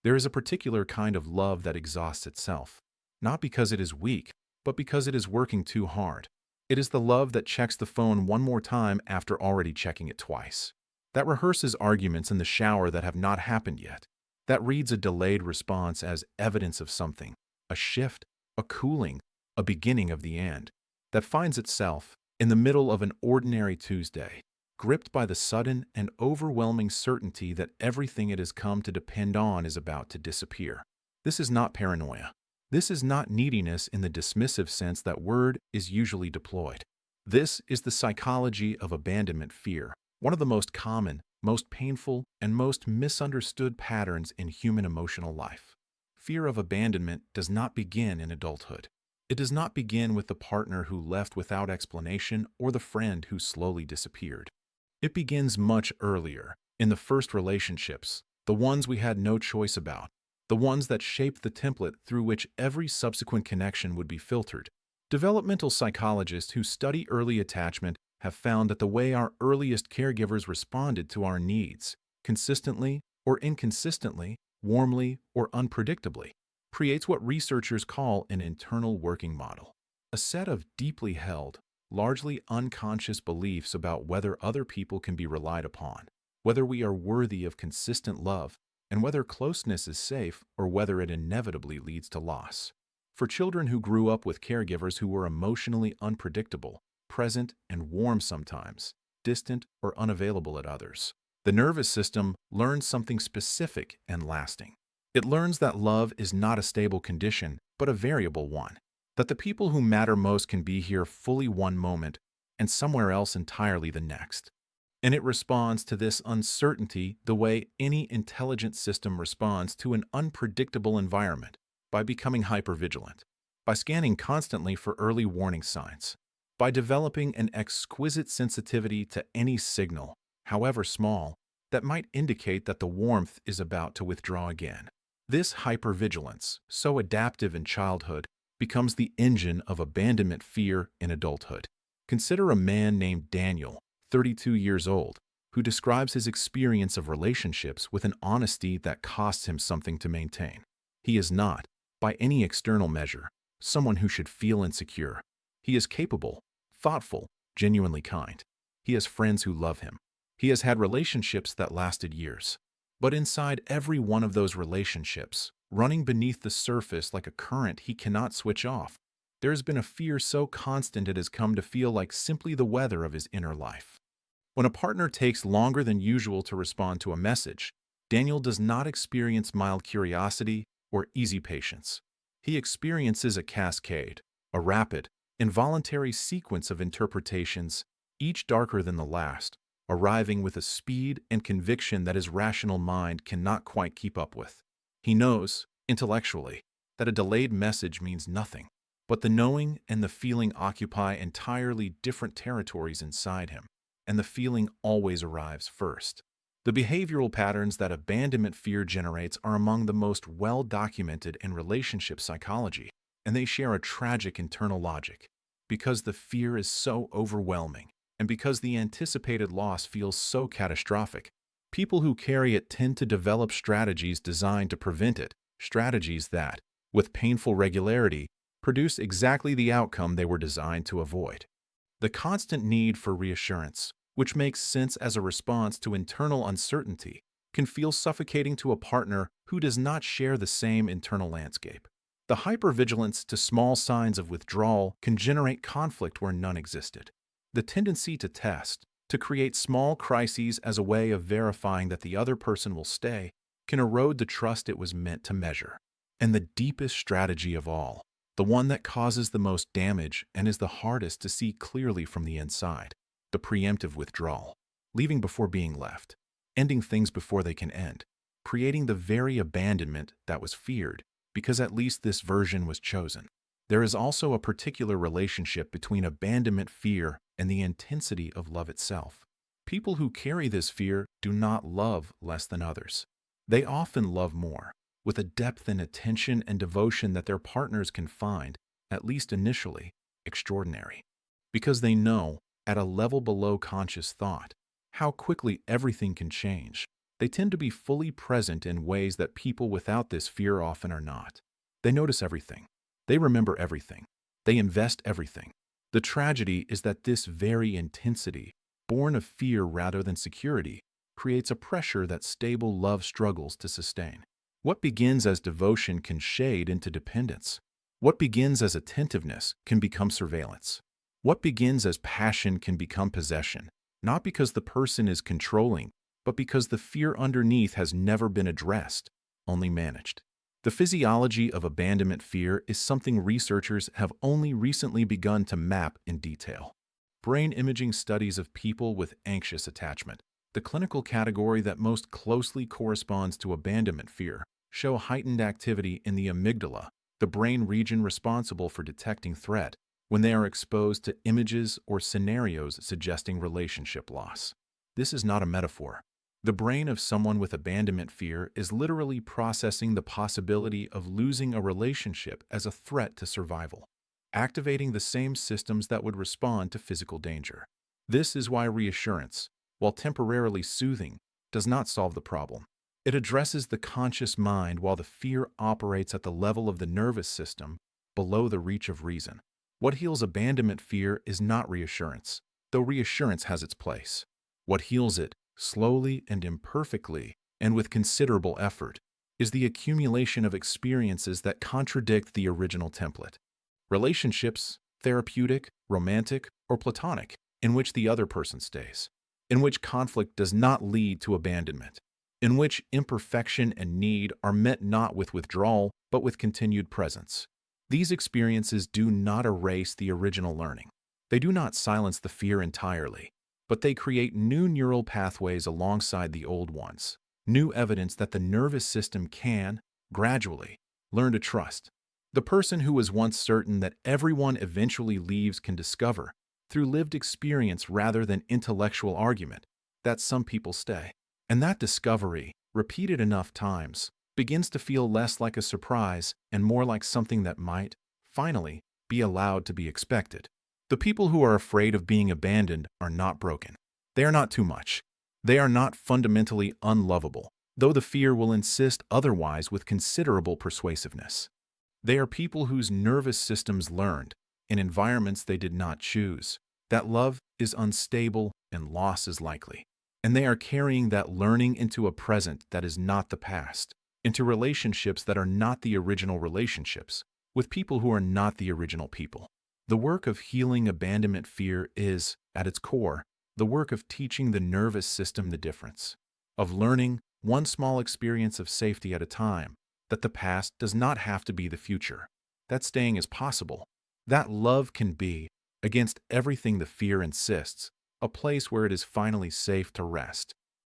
There is a particular kind of love that exhausts itself, not because it is weak, but because it is working too hard. It is the love that checks the phone one more time after already checking it twice. That rehearses arguments in the shower that have not happened yet. That reads a delayed response as evidence of something, a shift, a cooling, a beginning of the end. That finds itself in the middle of an ordinary Tuesday, gripped by the sudden and overwhelming certainty that everything it has come to depend on is about to disappear. This is not paranoia. This is not neediness in the dismissive sense that word is usually deployed. This is the psychology of abandonment fear, one of the most common, most painful, and most misunderstood patterns in human emotional life. Fear of abandonment does not begin in adulthood. It does not begin with the partner who left without explanation or the friend who slowly disappeared. It begins much earlier, in the first relationships, the ones we had no choice about, the ones that shaped the template through which every subsequent connection would be filtered. Developmental psychologists who study early attachment have found that the way our earliest caregivers responded to our needs, consistently or inconsistently, warmly or unpredictably, creates what researchers call an internal working model, a set of deeply held, largely unconscious beliefs about whether other people can be relied upon, whether we are worthy of consistent love, and whether closeness is safe or whether it inevitably leads to loss. For children who grew up with caregivers who were emotionally unpredictable, present and warm sometimes, distant or unavailable at others, the nervous system learns something specific and lasting. It learns that love is not a stable condition, but a variable one, that the people who matter most can be here fully one moment and somewhere else entirely the next. And it responds to this uncertainty the way any intelligent system responds to an unpredictable environment, by becoming hypervigilant, by scanning constantly for early warning signs, by developing an exquisite sensitivity to any signal, however small, that might indicate that the warmth is about to withdraw again. This hypervigilance, so adaptive in childhood, becomes the engine of abandonment fear in adulthood. Consider a man named Daniel, 32 years old, who describes his experience of relationships with an honesty that costs him something to maintain. He is not, by any external measure, someone who should feel insecure. He is capable, thoughtful, genuinely kind. He has friends who love him. He has had relationships that lasted years. But inside every one of those relationships, running beneath the surface like a current he cannot switch off, there has been a fear so constant it has come to feel like simply the weather of his inner life. When a partner takes longer than usual to respond to a message, Daniel does not experience mild curiosity or easy patience. He experiences a cascade, a rapid, involuntary sequence of interpretations, each darker than the last, arriving with a speed and conviction that his rational mind cannot quite keep up with. He knows, intellectually, that a delayed message means nothing, but the knowing and the feeling occupy entirely different territories inside him, and the feeling always arrives first. The behavioral patterns that abandonment fear generates are among the most well-documented in relationship psychology, and they share a tragic internal logic. Because the fear is so overwhelming, and because the anticipated loss feels so catastrophic, people who carry it tend to develop strategies designed to prevent it, strategies that, with painful regularity, produce exactly the outcome they were designed to avoid. The constant need for reassurance, which makes sense as a response to internal uncertainty, can feel suffocating to a partner who does not share the same internal landscape. The hypervigilance to small signs of withdrawal can generate conflict where none existed. The tendency to test, to create small crises as a way of verifying that the other person will stay, can erode the trust it was meant to measure. And the deepest strategy of all, the one that causes the most damage and is the hardest to see clearly from the inside, the preemptive withdrawal, leaving before being left, ending things before they can end, creating the very abandonment that was feared, because at least this version was chosen. There is also a particular relationship between abandonment fear and the intensity of love itself. People who carry this fear do not love less than others. They often love more, with a depth and attention and devotion that their partners can find, at least initially, extraordinary. Because they know, at a level below conscious thought, how quickly everything can change, They tend to be fully present in ways that people without this fear often are not. They notice everything. They remember everything. They invest everything. The tragedy is that this very intensity, born of fear rather than security, creates a pressure that stable love struggles to sustain. What begins as devotion can shade into dependence. What begins as attentiveness can become surveillance. What begins as passion can become possession, not because the person is controlling, but because the fear underneath has never been addressed, only managed. The physiology of abandonment fear is something researchers have only recently begun to map in detail. Brain imaging studies of people with anxious attachment, the clinical category that most closely corresponds to abandonment fear, show heightened activity in the amygdala, the brain region responsible for detecting threat, when they are exposed to images or scenarios suggesting relationship loss. This is not a metaphor. The brain of someone with abandonment fear is literally processing the possibility of losing a relationship as a threat to survival, activating the same systems that would respond to physical danger. This is why reassurance, while temporarily soothing, does not solve the problem. It addresses the conscious mind while the fear operates at the level of the nervous system, below the reach of reason. What heals abandonment fear is not reassurance, though reassurance has its place. What heals it, slowly and imperfectly, and with considerable effort, is the accumulation of experiences that contradict the original template. Relationships, therapeutic, romantic, or platonic, in which the other person stays. In which conflict does not lead to abandonment. In which imperfection and need are met not with withdrawal, but with continued presence. These experiences do not erase the original learning. They do not silence the fear entirely, but they create new neural pathways alongside the old ones, new evidence that the nervous system can, gradually, learn to trust. The person who was once certain that everyone eventually leaves can discover, through lived experience rather than intellectual argument, that some people stay. And that discovery, repeated enough times, begins to feel less like a surprise and more like something that might, finally, be allowed to be expected. The people who are afraid of being abandoned are not broken. They are not too much. They are not fundamentally unlovable, though the fear will insist otherwise with considerable persuasiveness. They are people whose nervous systems learned, in environments they did not choose, that love is unstable and loss is likely. And they are carrying that learning into a present that is not the past, into relationships that are not the original relationships, with people who are not the original people. The work of healing abandonment fear is, at its core, the work of teaching the nervous system the difference, of learning, one small experience of safety at a time, that the past does not have to be the future, that staying is possible, that love can be, against everything the fear insists, a place where it is finally safe to rest.